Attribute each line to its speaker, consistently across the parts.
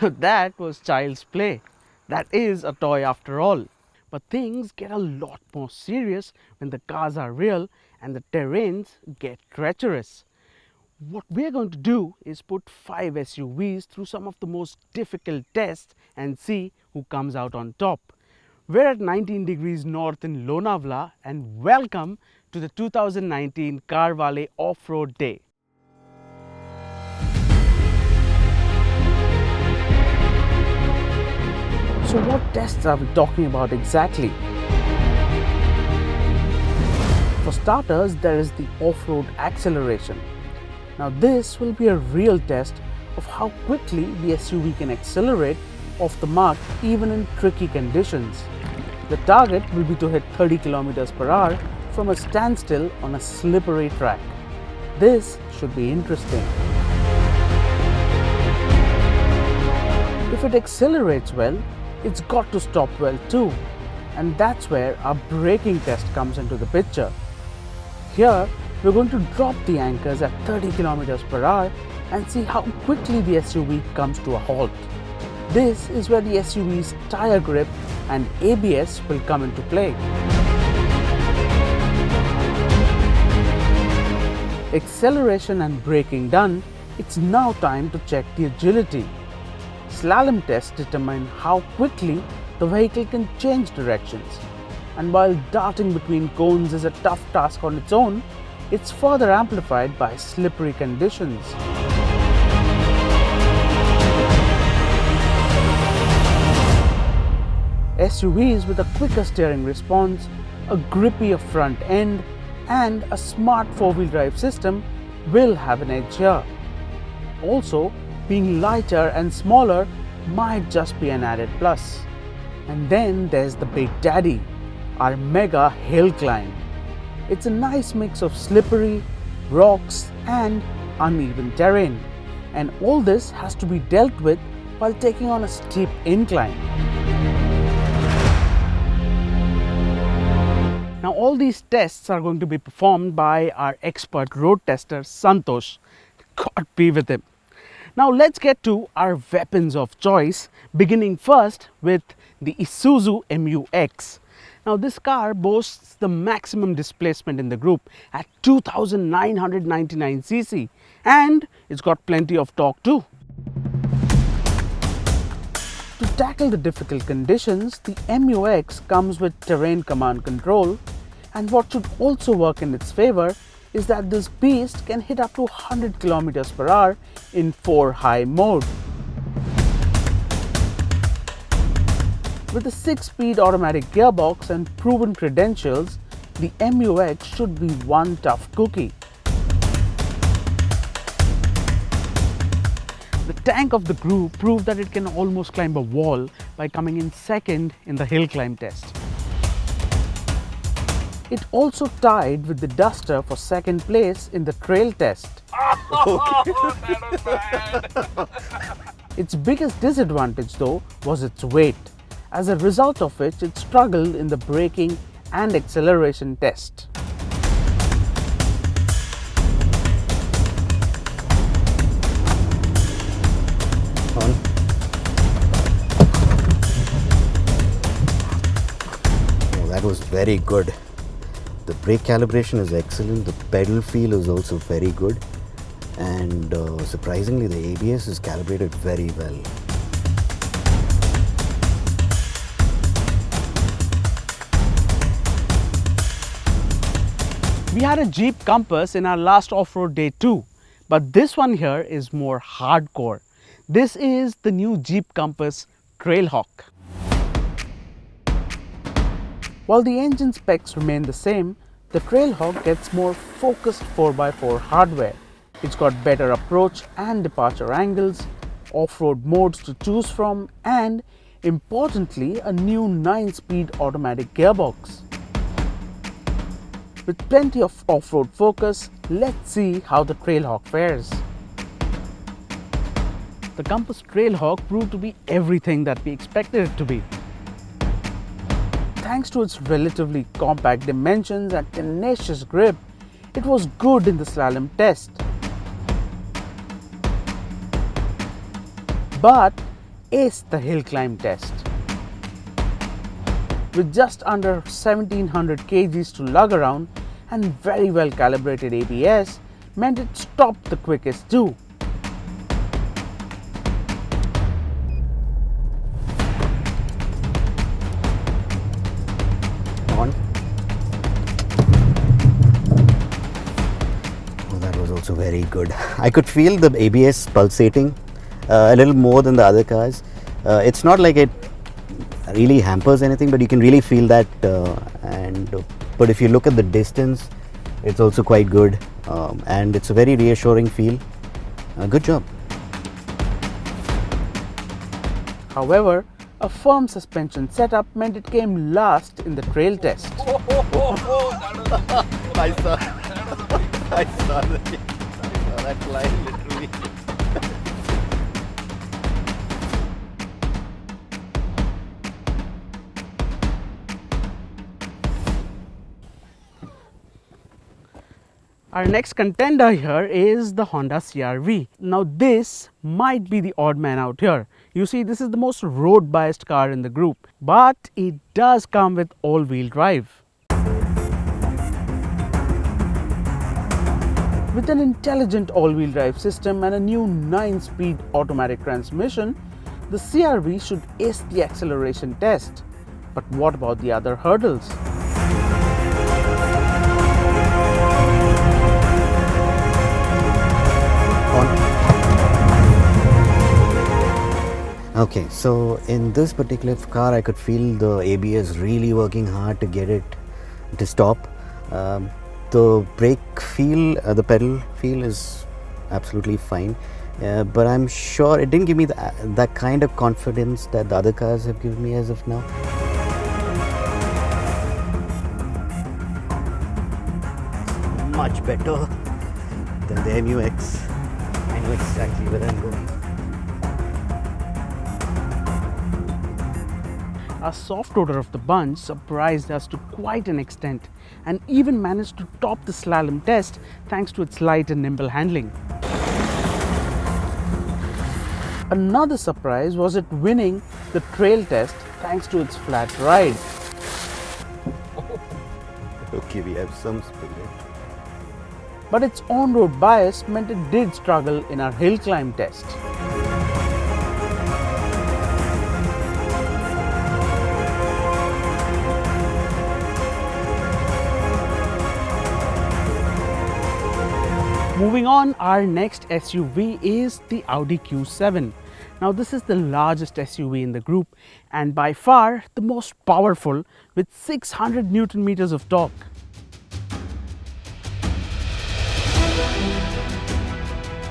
Speaker 1: That was child's play. That is a toy after all. But things get a lot more serious when the cars are real and the terrains get treacherous. What we're going to do is put 5 SUVs through some of the most difficult tests and see who comes out on top. We're at 19 degrees north in Lonavala, and welcome to the 2019 CarWale Off Road Day. So what tests are we talking about exactly? For starters, there is the off-road acceleration. Now this will be a real test of how quickly the SUV can accelerate off the mark even in tricky conditions. The target will be to hit 30 km per hour from a standstill on a slippery track. This should be interesting. If it accelerates well, it's got to stop well too, and that's where our braking test comes into the picture. Here, we're going to drop the anchors at 30 km per hour and see how quickly the SUV comes to a halt. This is where the SUV's tire grip and ABS will come into play. Acceleration and braking done, it's now time to check the agility. Slalom tests determine how quickly the vehicle can change directions. And while darting between cones is a tough task on its own, it's further amplified by slippery conditions. SUVs with a quicker steering response, a grippier front end, and a smart four-wheel drive system will have an edge here. Also, being lighter and smaller might just be an added plus. And then there's the big daddy, our mega hill climb. It's a nice mix of slippery, rocks and uneven terrain, and all this has to be dealt with while taking on a steep incline. Now all these tests are going to be performed by our expert road tester Santosh. God be with him. Now let's get to our weapons of choice, beginning first with the Isuzu MU-X. Now this car boasts the maximum displacement in the group at 2,999 cc, and it's got plenty of torque too. To tackle the difficult conditions, the MU-X comes with terrain command control, and what should also work in its favor is that this beast can hit up to 100 km per hour in 4 high mode. With a 6-speed automatic gearbox and proven credentials, the MU-X should be one tough cookie. The tank of the group proved that it can almost climb a wall by coming in second in the hill climb test. It also tied with the Duster for second place in the trail test.
Speaker 2: Oh, that was bad.
Speaker 1: Its biggest disadvantage though was its weight, as a result of which it struggled in the braking and acceleration test.
Speaker 3: Oh, that was very good. The brake calibration is excellent, the pedal feel is also very good, and surprisingly the ABS is calibrated very well.
Speaker 1: We had a Jeep Compass in our last off-road day too, but this one here is more hardcore. This is the new Jeep Compass Trailhawk. While the engine specs remain the same, the Trailhawk gets more focused 4x4 hardware. It's got better approach and departure angles, off-road modes to choose from, and importantly, a new 9-speed automatic gearbox. With plenty of off-road focus, let's see how the Trailhawk fares. The Compass Trailhawk proved to be everything that we expected it to be. Thanks to its relatively compact dimensions and tenacious grip, it was good in the slalom test. But aced the hill climb test. With just under 1700 kgs to lug around and very well calibrated ABS meant it stopped the quickest too.
Speaker 3: On. Oh, that was also very good. I could feel the ABS pulsating a little more than the other cars. It's not like it really hampers anything, but you can really feel that. But if you look at the distance, it's also quite good, and it's a very reassuring feel. Good job.
Speaker 1: However, a firm suspension setup meant it came last in the trail test.
Speaker 3: I saw that fly literally.
Speaker 1: Our next contender here is the Honda CR-V. Now this might be the odd man out here. You see, this is the most road biased car in the group, but it does come with all-wheel drive. With an intelligent all-wheel drive system and a new 9-speed automatic transmission, the CR-V should ace the acceleration test. But what about the other hurdles?
Speaker 3: Okay, so in this particular car, I could feel the ABS really working hard to get it to stop. The brake feel, the pedal feel is absolutely fine, but I'm sure it didn't give me that kind of confidence that the other cars have given me as of now. Much better than the MUX. I know exactly where I'm going.
Speaker 1: Our soft roader of the bunch surprised us to quite an extent and even managed to top the slalom test thanks to its light and nimble handling. Another surprise was it winning the trail test thanks to its flat ride.
Speaker 3: Okay, we have some speed.
Speaker 1: But its on-road bias meant it did struggle in our hill climb test. Moving on, our next SUV is the Audi Q7. Now this is the largest SUV in the group and by far the most powerful with 600 Newton meters of torque.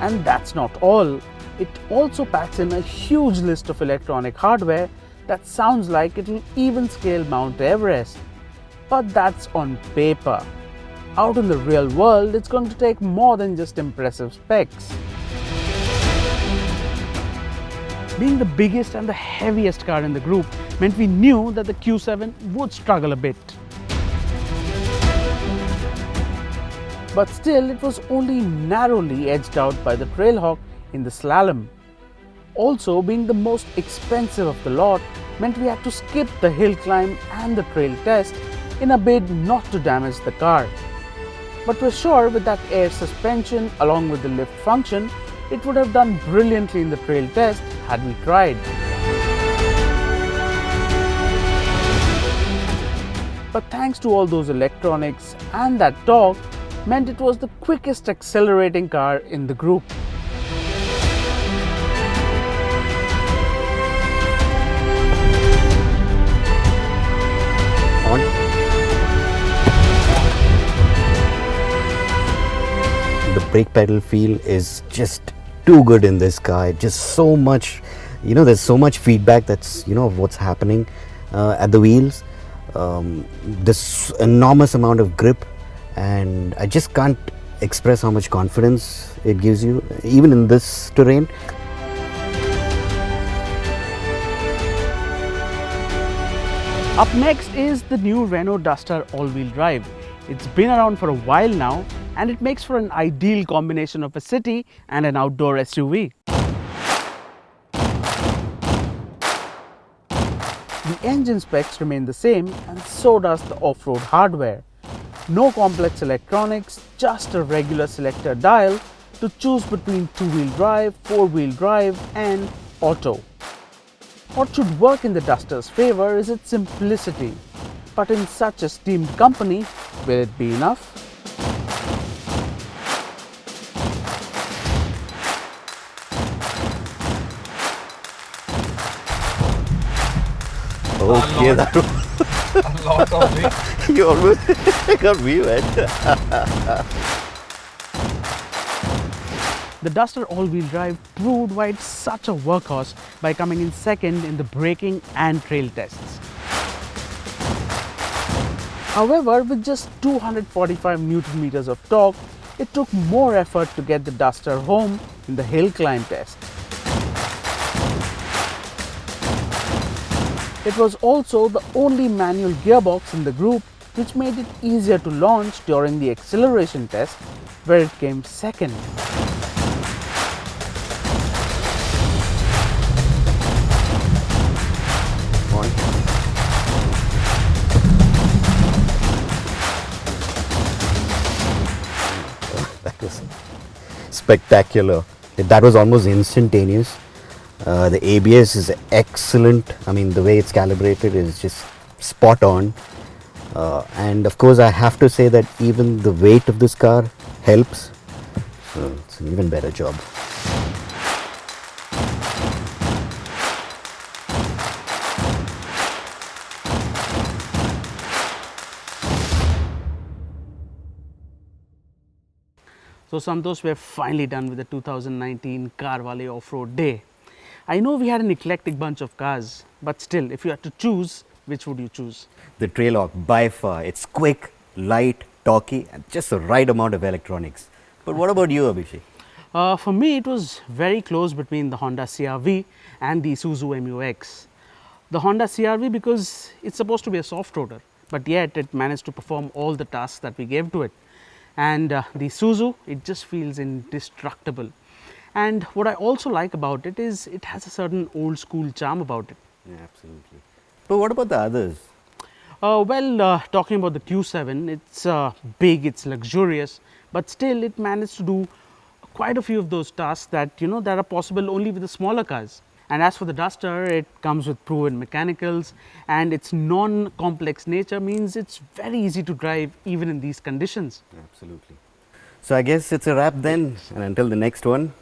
Speaker 1: And that's not all. It also packs in a huge list of electronic hardware that sounds like it will even scale Mount Everest. But that's on paper. Out in the real world, it's going to take more than just impressive specs. Being the biggest and the heaviest car in the group meant we knew that the Q7 would struggle a bit. But still, it was only narrowly edged out by the Trailhawk in the SLALOM. Also, being the most expensive of the lot meant we had to skip the hill climb and the trail test in a bid not to damage the car. But we're sure with that air suspension along with the lift function, it would have done brilliantly in the trail test had we tried. But thanks to all those electronics and that torque, meant it was the quickest accelerating car in the group.
Speaker 3: On. The brake pedal feel is just too good in this car. Just so much, there's so much feedback that's, of what's happening at the wheels. This enormous amount of grip, and I just can't express how much confidence it gives you, even in this terrain.
Speaker 1: Up next is the new Renault Duster all-wheel drive. It's been around for a while now, and it makes for an ideal combination of a city and an outdoor SUV. The engine specs remain the same, and so does the off-road hardware. No complex electronics, just a regular selector dial to choose between two-wheel drive, four-wheel drive and auto. What should work in the Duster's favor is its simplicity, but in such a esteemed company, will it be enough?
Speaker 3: Okay, that
Speaker 2: A lot of it.
Speaker 3: you almost got me wet.
Speaker 1: The Duster all-wheel drive proved why it's such a workhorse by coming in second in the braking and trail tests. However, with just 245 Newton meters of torque, it took more effort to get the Duster home in the hill climb test. It was also the only manual gearbox in the group, which made it easier to launch during the acceleration test, where it came second.
Speaker 3: That was spectacular. That was almost instantaneous. The ABS is excellent. I mean, the way it's calibrated is just spot on. And of course, I have to say that even the weight of this car helps. So it's an even better job.
Speaker 1: So Santosh, we're finally done with the 2019 CarWale Off Road Day. I know we had an eclectic bunch of cars, but still, if you had to choose, which would you choose?
Speaker 3: The Trailhawk, by far, it's quick, light, torquey, and just the right amount of electronics. But what about you, Abhishek?
Speaker 1: For me, it was very close between the Honda CR-V and the Isuzu MU-X. The Honda CR-V because it's supposed to be a soft-roader, but yet it managed to perform all the tasks that we gave to it. And the Isuzu, it just feels indestructible. And what I also like about it is it has a certain old school charm about it.
Speaker 3: Yeah, absolutely. But what about the others?
Speaker 1: Talking about the Q7, it's big, it's luxurious, but still it managed to do quite a few of those tasks that that are possible only with the smaller cars. And as for the Duster, it comes with proven mechanicals, and its non-complex nature means it's very easy to drive even in these conditions.
Speaker 3: Absolutely. So I guess it's a wrap then, and until the next one,